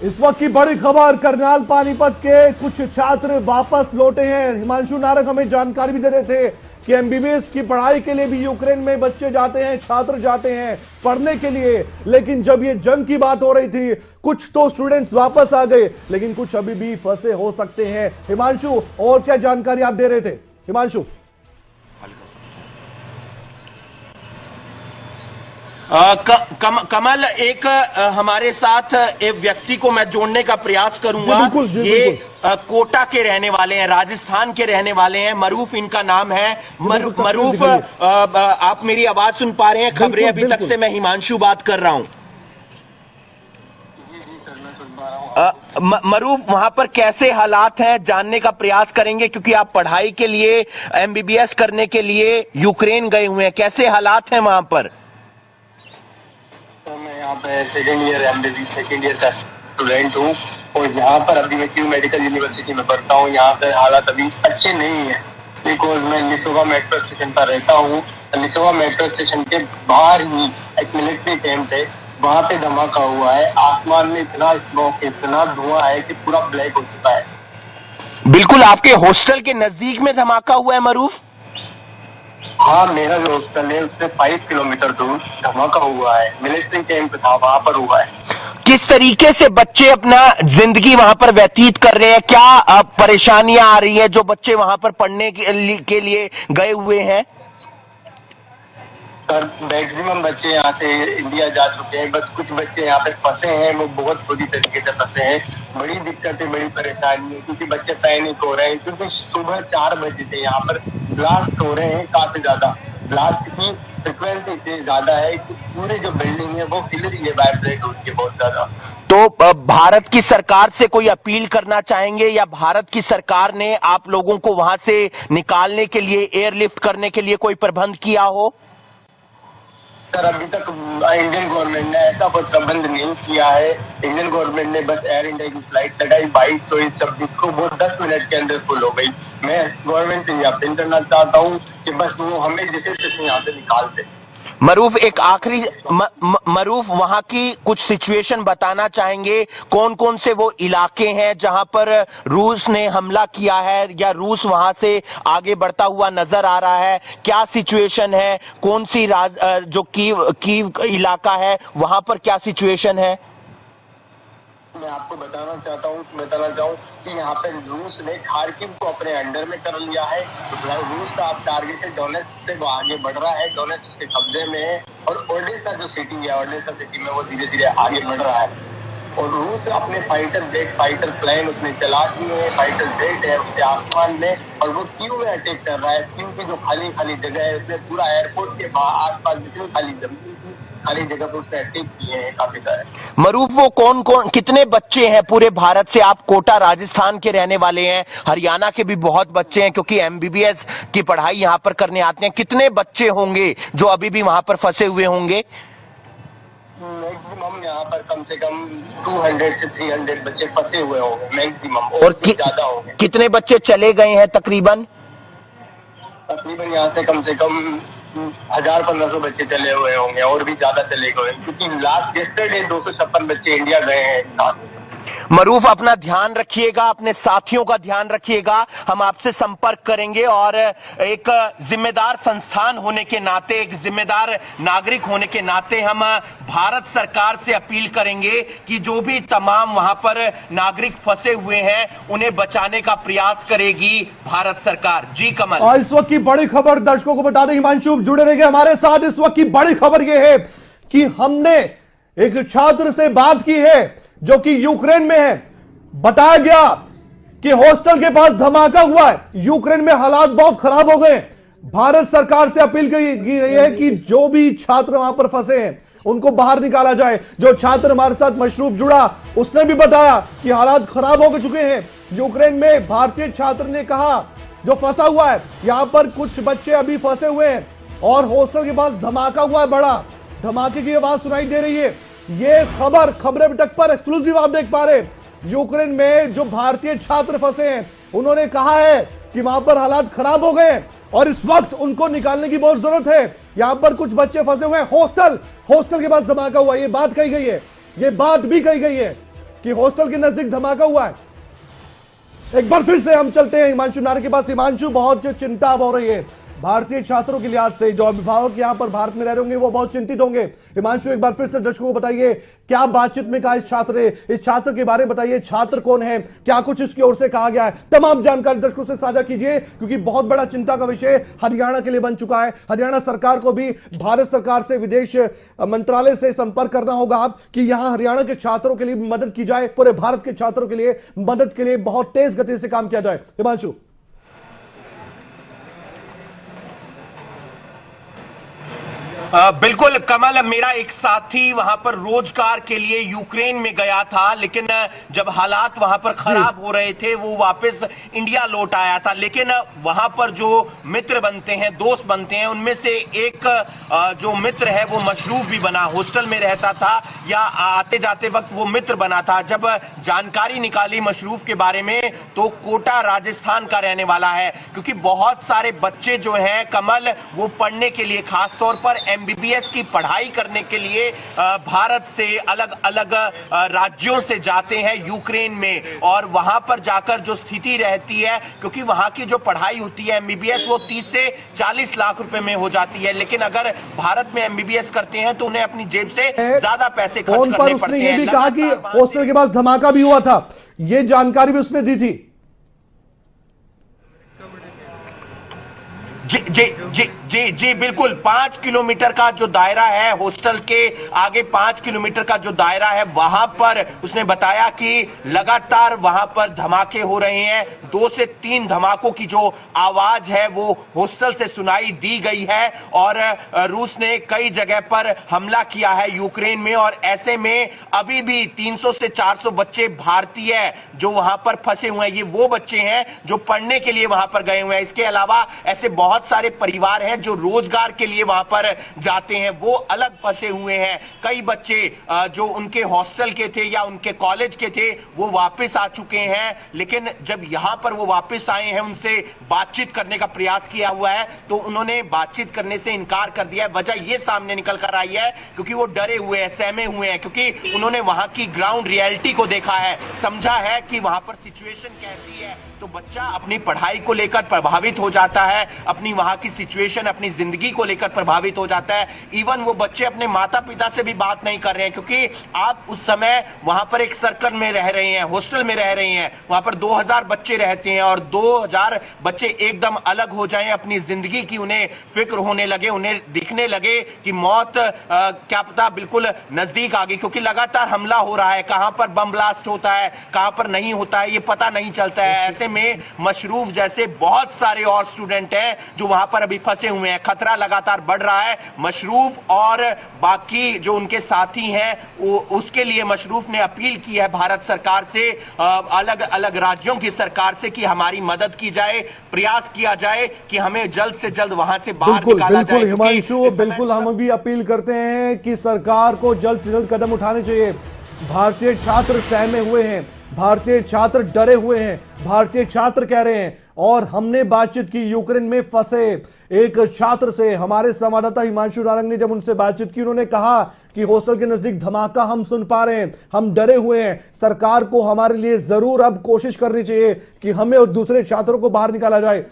इस वक्त की बड़ी खबर, करनाल पानीपत के कुछ छात्र वापस लौटे हैं। हिमांशु नारक हमें जानकारी भी दे रहे थे कि एमबीबीएस की पढ़ाई के लिए भी यूक्रेन में बच्चे जाते हैं, छात्र जाते हैं पढ़ने के लिए। लेकिन जब ये जंग की बात हो रही थी, कुछ तो स्टूडेंट्स वापस आ गए, लेकिन कुछ अभी भी फंसे हो सकते हैं। हिमांशु, और क्या जानकारी आप दे रहे थे? हिमांशु। कमल, एक हमारे साथ एक व्यक्ति को मैं जोड़ने का प्रयास करूंगा। ये कोटा के रहने वाले हैं, राजस्थान के रहने वाले हैं। मरूफ इनका नाम है। मरूफ, आप मेरी आवाज सुन पा रहे हैं? खबरें अभी तक से मैं हिमांशु बात कर रहा हूं। मरूफ, वहां पर कैसे हालात हैं जानने का प्रयास करेंगे, क्योंकि आप पढ़ाई के लिए, एमबीबीएस करने के लिए यूक्रेन गए हुए हैं। कैसे हालात हैं वहां पर? तो मैं यहाँ पे सेकेंड ईयर का स्टूडेंट हूँ और यहाँ पर अभी मैं क्यू मेडिकल यूनिवर्सिटी में पढ़ता हूँ। यहाँ पे हालात अभी अच्छे नहीं है, बिकॉज मैं लिसोवा मेट्रो स्टेशन पर रहता हूँ। लिसोवा मेट्रो स्टेशन के बाहर ही एक मिलिट्री कैंप है, वहाँ पे धमाका हुआ है। आसमान में इतना स्मोक, इतना धुआं है कि पूरा ब्लैक हो चुका है। बिल्कुल, आपके हॉस्टल के नजदीक में धमाका हुआ है मरूफ? हाँ, मेरा जो हॉस्टल है उससे 5 किलोमीटर दूर धमाका हुआ है। मिलिट्री कैंप था, वहाँ पर हुआ है। किस तरीके से बच्चे अपना जिंदगी वहां पर व्यतीत कर रहे हैं? क्या परेशानियां आ रही है जो बच्चे वहां पर पढ़ने के लिए गए हुए हैं? सर, मैक्सिमम बच्चे यहाँ से इंडिया जा चुके हैं, बस कुछ बच्चे यहाँ पे फंसे हैं। वो बहुत बुरी तरीके से फंसे हैं। बड़ी दिक्कत है, बड़ी परेशानी है, क्योंकि बच्चे पैनिक हो रहे हैं। क्योंकि सुबह 4 बजे से यहाँ पर ब्लास्ट हो रहे हैं, काफी ज्यादा ब्लास्ट की फ्रिक्वेंसी इतनी ज्यादा है कि पूरी जो बिल्डिंग है वो हिल रही है, वाइब्रेट हो रही है बहुत ज्यादा। तो भारत की सरकार से कोई अपील करना चाहेंगे, या भारत की सरकार ने आप लोगों को वहां से निकालने के लिए, एयरलिफ्ट करने के लिए कोई प्रबंध किया हो? सर, अभी तक इंडियन गवर्नमेंट ने ऐसा कोई प्रबंध नहीं किया है। इंडियन गवर्नमेंट ने बस एयर इंडिया की फ्लाइट लगाई 22-24 सब्जेक्ट को, वो 10 मिनट के अंदर फुल हो गई। मैं गवर्नमेंट से अपील करना चाहता हूँ कि बस वो हमें जैसे तैसे यहाँ से निकाल दे। मरूफ, एक आखिरी मरूफ, वहां की कुछ सिचुएशन बताना चाहेंगे? कौन कौन से वो इलाके हैं जहां पर रूस ने हमला किया है, या रूस वहां से आगे बढ़ता हुआ नजर आ रहा है? क्या सिचुएशन है? कौन सी जो कीव इलाका है, वहां पर क्या सिचुएशन है? मैं आपको बताना चाहूँ कि यहाँ पे रूस ने खार्किव को अपने अंडर में कर लिया है। रूस का आप टारगेट है डोनेट्स्क से, वो आगे बढ़ रहा है, डोनेट्स्क के कब्जे में है। और ओडेसा जो सिटी है, ओडेसा सिटी में वो धीरे धीरे आगे बढ़ रहा है। और रूस अपने फाइटर प्लेन उसने चला दिए हैं, फाइटर जेट है उसके आसमान में, और वो कीव में अटैक कर रहा है। कीव की जो खाली जगह है, उसने पूरा एयरपोर्ट के आसपास जितनी खाली जगह पर उसने अटैक किए हैं काफी सारे। मरूफ, वो कौन कितने बच्चे हैं पूरे भारत से? आप कोटा राजस्थान के रहने वाले हैं, हरियाणा के भी बहुत बच्चे हैं, क्योंकि एमबीबीएस की पढ़ाई यहाँ पर करने आते हैं। कितने बच्चे होंगे जो अभी भी वहां पर फंसे हुए होंगे? मैक्सिमम यहाँ पर कम से कम 200 से 300 बच्चे फंसे हुए होंगे मैक्सिमम, और ज्यादा होंगे। कितने बच्चे चले गए हैं तकरीबन? यहाँ से कम 1000-1500 बच्चे चले हुए होंगे, और भी ज्यादा चले गए, क्योंकि लास्ट यस्टरडे 256 बच्चे इंडिया गए हैं। मरूफ, अपना ध्यान रखिएगा, अपने साथियों का ध्यान रखिएगा। हम आपसे संपर्क करेंगे, और एक जिम्मेदार संस्थान होने के नाते, एक जिम्मेदार नागरिक होने के नाते हम भारत सरकार से अपील करेंगे कि जो भी तमाम वहां पर नागरिक फंसे हुए हैं, उन्हें बचाने का प्रयास करेगी भारत सरकार। जी कमल। और इस वक्त की बड़ी खबर दर्शकों को बता दें, हिमांशु जुड़े रहेंगे हमारे साथ। इस वक्त की बड़ी खबर यह है कि हमने एक छात्र से बात की है जो कि यूक्रेन में है। बताया गया कि हॉस्टल के पास धमाका हुआ है, यूक्रेन में हालात बहुत खराब हो गए। भारत सरकार से अपील की गई है कि जो भी छात्र वहां पर फंसे हैं उनको बाहर निकाला जाए। जो छात्र हमारे साथ मशरूफ जुड़ा, उसने भी बताया कि हालात खराब हो चुके हैं यूक्रेन में। भारतीय छात्र ने कहा जो फंसा हुआ है, यहां पर कुछ बच्चे अभी फंसे हुए हैं, और हॉस्टल के पास धमाका हुआ है, बड़ा धमाके की आवाज सुनाई दे रही है। ये खबरें अभी तक पर एक्सक्लूसिव आप देख पा रहे हैं। यूक्रेन में जो भारतीय छात्र फंसे हैं, उन्होंने कहा है कि वहां पर हालात खराब हो गए और इस वक्त उनको निकालने की बहुत जरूरत है। यहां पर कुछ बच्चे फंसे हुए हैं, हॉस्टल के पास धमाका हुआ, ये बात कही गई है, ये बात भी कही गई है। कि हॉस्टल के नजदीक धमाका हुआ है। एक बार फिर से हम चलते हैं हिमांशु नारे के पास। हिमांशु, बहुत चिंता हो रही है भारतीय छात्रों के लिहाज से, जो अभिभावक यहाँ पर भारत में रह रहे होंगे वो बहुत चिंतित होंगे। हिमांशु, एक बार फिर से दर्शकों को बताइए क्या बातचीत में कहा इस छात्र के बारे में बताइए, छात्र कौन है, क्या कुछ इसकी ओर से कहा गया है, तमाम जानकारी दर्शकों से साझा कीजिए, क्योंकि बहुत बड़ा चिंता का विषय हरियाणा के लिए बन चुका है। हरियाणा सरकार को भी भारत सरकार से, विदेश मंत्रालय से संपर्क करना होगा कि यहां हरियाणा के छात्रों के लिए मदद की जाए, पूरे भारत के छात्रों के लिए मदद के लिए बहुत तेज गति से काम किया जाए। हिमांशु। बिल्कुल कमल, मेरा एक साथी वहां पर रोजगार के लिए यूक्रेन में गया था, लेकिन जब हालात वहां पर खराब हो रहे थे वो वापस इंडिया लौट आया था। लेकिन वहां पर जो मित्र बनते हैं, दोस्त बनते हैं, उनमें से एक जो मित्र है वो मशरूफ भी बना, हॉस्टल में रहता था या आते जाते वक्त वो मित्र बना था। जब जानकारी निकाली मशरूफ के बारे में तो कोटा राजस्थान का रहने वाला है, क्योंकि बहुत सारे बच्चे जो हैं कमल वो पढ़ने के लिए, खासतौर पर एमबीबीएस की पढ़ाई करने के लिए भारत से अलग अलग राज्यों से जाते हैं यूक्रेन में, और वहां पर जाकर जो स्थिति रहती है, क्योंकि वहां की जो पढ़ाई होती है एमबीबीएस वो 30 से 40 लाख रुपए में हो जाती है, लेकिन अगर भारत में एमबीबीएस करते हैं तो उन्हें अपनी जेब से ज्यादा पैसे खर्च करने पड़ते हैं। ये भी कहा कि हॉस्टल के पास धमाका भी हुआ था, ये जानकारी भी उसने दी थी। जी जी जी जी जी बिल्कुल, 5 किलोमीटर का जो दायरा है, हॉस्टल के आगे 5 किलोमीटर का जो दायरा है, वहां पर उसने बताया कि लगातार वहां पर धमाके हो रहे हैं। 2 से 3 धमाकों की जो आवाज है वो हॉस्टल से सुनाई दी गई है, और रूस ने कई जगह पर हमला किया है यूक्रेन में, और ऐसे में अभी भी 300 से 400 बच्चे भारतीय जो वहां पर फंसे हुए हैं, ये वो बच्चे हैं जो पढ़ने के लिए वहां पर गए हुए हैं। इसके अलावा ऐसे बहुत सारे परिवार हैं जो रोजगार के लिए वहां पर जाते हैं, वो अलग फंसे हुए हैं। कई बच्चे जो उनके हॉस्टल के थे या उनके कॉलेज के थे वो वापस आ चुके हैं, लेकिन जब यहां पर वो वापस आए हैं, उनसे बातचीत करने का प्रयास किया हुआ है तो उन्होंने बातचीत करने से इनकार कर दिया है। वजह ये सामने निकल कर आई है क्योंकि वो डरे हुए हैं, सहमे हुए हैं, क्योंकि उन्होंने वहां की ग्राउंड रियलिटी को देखा है, समझा है कि वहां पर सिचुएशन कैसी है। तो बच्चा अपनी पढ़ाई को लेकर प्रभावित हो जाता है, अपनी वहां की सिचुएशन, अपनी जिंदगी को लेकर प्रभावित हो जाता है। इवन वो बच्चे अपने माता पिता से भी बात नहीं कर रहे हैं, क्योंकि आप उस समय वहां पर एक सर्कल में रह रहे हैं, हॉस्टल में रह रहे हैं, वहां पर 2000 बच्चे रहते हैं, और 2000 बच्चे एकदम अलग हो जाएं, अपनी जिंदगी की उन्हें फिक्र होने लगे, उन्हें दिखने लगे कि मौत क्या पता बिल्कुल नजदीक आ गई, क्योंकि लगातार हमला हो रहा है, कहां पर बम ब्लास्ट होता है, कहां पर नहीं होता है, ये पता नहीं चलता है। ऐसे में मशरूफ जैसे बहुत सारे और स्टूडेंट हैं जो वहां पर अभी फंसे हुए हैं। खतरा लगातार बढ़ रहा है। मशरूफ और बाकी जो उनके साथी हैं उसके लिए मशरूफ ने अपील की है भारत सरकार से, अलग अलग राज्यों की सरकार से, कि हमारी मदद की जाए, प्रयास किया जाए कि हमें जल्द से जल्द वहां से बाहर निकाला जाए। हिमांशु, बिल्कुल हम भी अपील करते हैं कि सरकार को जल्द से जल्द कदम उठाने चाहिए। भारतीय छात्र सहमे हुए हैं, भारतीय छात्र डरे हुए हैं, भारतीय छात्र कह रहे हैं, और हमने बातचीत की यूक्रेन में फंसे एक छात्र से। हमारे संवाददाता हिमांशु नारंग ने जब उनसे बातचीत की, उन्होंने कहा कि हॉस्टल के नजदीक धमाका हम सुन पा रहे हैं, हम डरे हुए हैं, सरकार को हमारे लिए जरूर अब कोशिश करनी चाहिए कि हमें और दूसरे छात्रों को बाहर निकाला जाए।